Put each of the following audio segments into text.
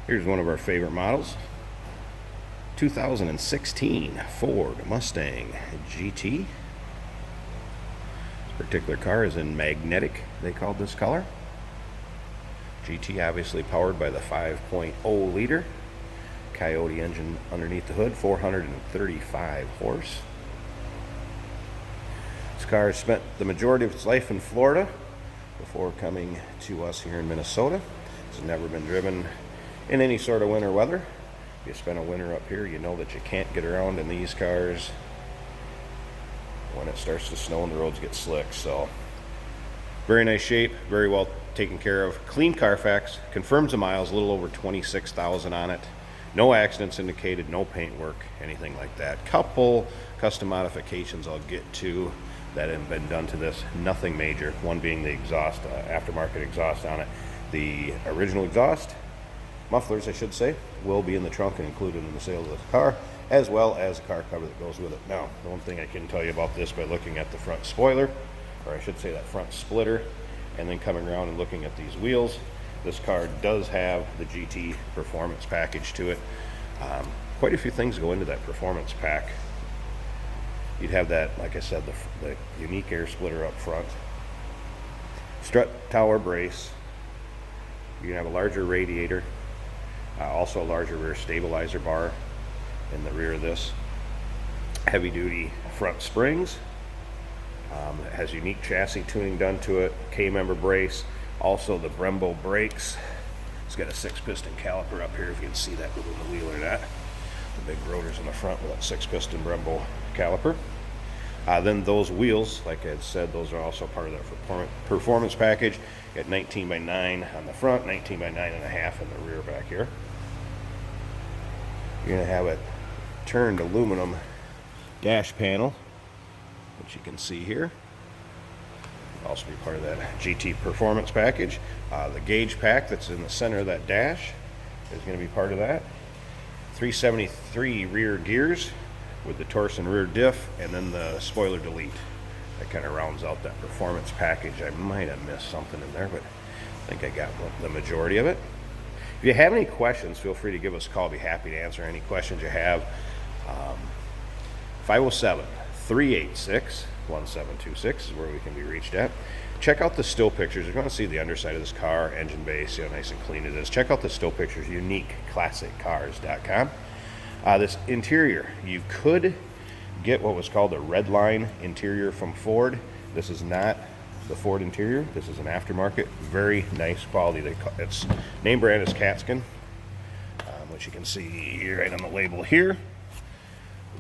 Here's one of our favorite models. 2016 Ford Mustang GT. This particular car is in magnetic, they called this color. GT obviously powered by the 5.0 liter Coyote engine underneath the hood, 435 horse. This car has spent the majority of its life in Florida before coming to us here in Minnesota. It's never been driven in any sort of winter weather. If you spend a winter up here, you know that you can't get around in these cars when it starts to snow and the roads get slick. So very nice shape, very well taken care of. Clean Carfax, confirms the miles, a little over 26,000 on it. No accidents indicated, no paint work, anything like that. Couple custom modifications I'll get to that have been done to this, nothing major. One being the exhaust, aftermarket exhaust on it. The original exhaust, mufflers I should say, will be in the trunk and included in the sale of the car, as well as the car cover that goes with it. Now, the one thing I can tell you about this by looking at the front spoiler, or I should say that front splitter, and then coming around and looking at these wheels, this car does have the GT performance package to it. Quite a few things go into that performance pack. You'd have that, like I said, the unique air splitter up front, strut tower brace. You can have a larger radiator, also a larger rear stabilizer bar in the rear of this. Heavy duty front springs. It has unique chassis tuning done to it, K-member brace, also the Brembo brakes. It's got a 6-piston caliper up here, if you can see that within the wheel or not. The big rotors in the front with that 6-piston Brembo caliper. Then those wheels, like I had said, those are also part of the performance package. You got 19 by 9 on the front, 19 by 9.5 in the rear back here. You're going to have a turned aluminum dash panel, which you can see here. Also be part of that GT performance package. The gauge pack that's in the center of that dash is going to be part of that. 373 rear gears with the Torsen rear diff, and then the spoiler delete. That kind of rounds out that performance package. I might have missed something in there, but I think I got the majority of it. If you have any questions, feel free to give us a call. I'll be happy to answer any questions you have. 507-386-1726 is where we can be reached at. Check out the still pictures. If you want to see the underside of this car, engine base, see how nice and clean it is, check out the still pictures, uniqueclassiccars.com. This interior, you could get what was called a red line interior from Ford. This is not the Ford interior. This is an aftermarket, very nice quality. Its name brand is Catskin, which you can see right on the label here.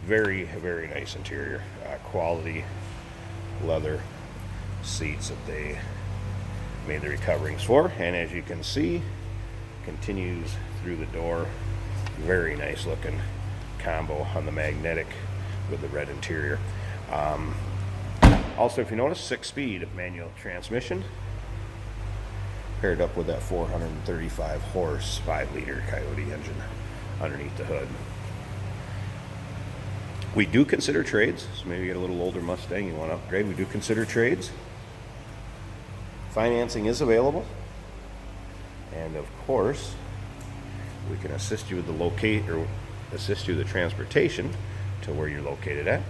Very, very nice interior, quality leather seats that they made the recoverings for, and as you can see, continues through the door. Very nice looking combo on the magnetic with the red interior. Also, if you notice, 6-speed manual transmission paired up with that 435 horse 5-liter Coyote engine underneath the hood. We do consider trades, so maybe you get a little older Mustang, you want to upgrade. We do consider trades. Financing is available, and of course, we can assist you with the transportation to where you're located at.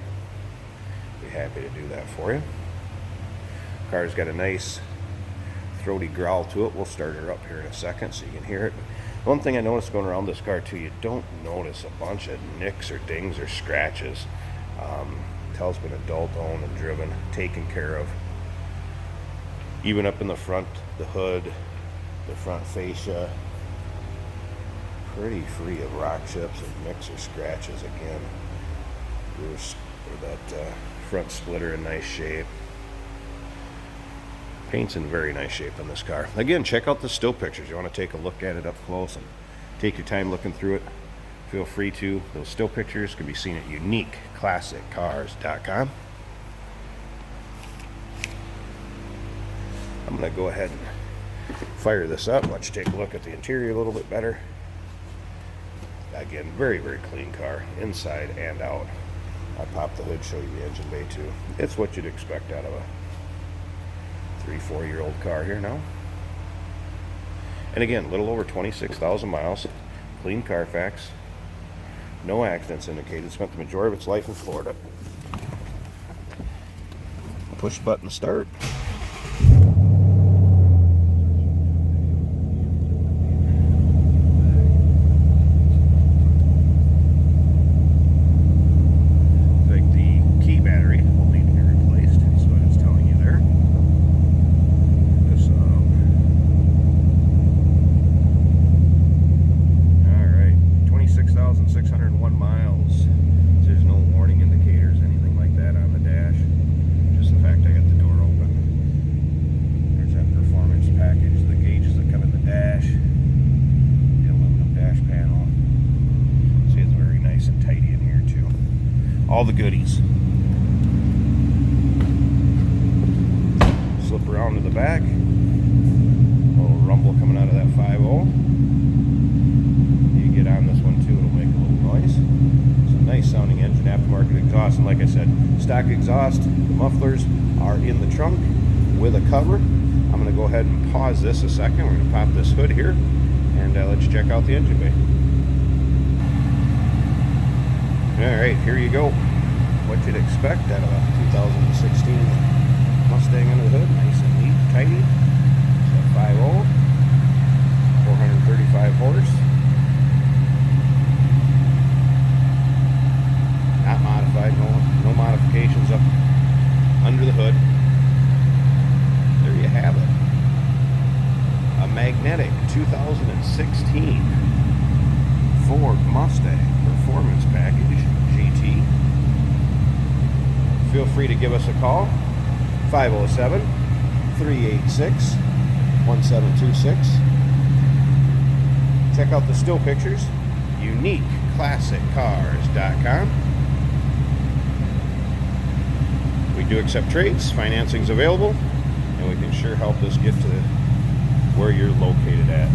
Be happy to do that for you. Car's got a nice throaty growl to it. We'll start her up here in a second so you can hear it. One thing I noticed going around this car too, you don't notice a bunch of nicks or dings or scratches. It's been adult owned and driven, taken care of. Even up in the front, the hood, the front fascia, pretty free of rock chips and nicks or scratches. Again, that front splitter in nice shape. Paint's in very nice shape on this car. Again, check out the still pictures. You want to take a look at it up close and take your time looking through it, feel free to. Those still pictures can be seen at uniqueclassiccars.com. I'm going to go ahead and fire this up, let you take a look at the interior a little bit better. Again, very, very clean car, inside and out. I popped the hood, show you the engine bay too. It's what you'd expect out of a 3-4 year old car here now. And again, a little over 26,000 miles. Clean Carfax. No accidents indicated. Spent the majority of its life in Florida. Push button start. Like the key battery will need to be replaced. That's what it's telling you there. This alright. 26,601 miles. There's no warning indicators, anything like that on the dash. Just the fact I got the door open. There's that performance package, the gauges that come in the dash, the aluminum dash panel. See, it's very nice and tidy in here too. All the goodies. Slip around to the back. A little rumble coming out of that 5.0. You get on this one too, it'll make a little noise. It's a nice sounding engine, aftermarket exhaust, and like I said, stock exhaust. The mufflers are in the trunk with a cover. I'm going to go ahead and pause this a second. We're going to pop this hood here and let's check out the engine bay. Alright, here you go. What you'd expect out of a 2016 Mustang under the hood. Nice and neat, tidy. It's a 5.0, 435 horse. Not modified, no modifications up under the hood. There you have it. A magnetic 2016 Ford Mustang Performance Package GT. Feel free to give us a call, 507-386-1726. Check out the still pictures, uniqueclassiccars.com. We do accept trades, financing's available, and we can sure help us get to where you're located at.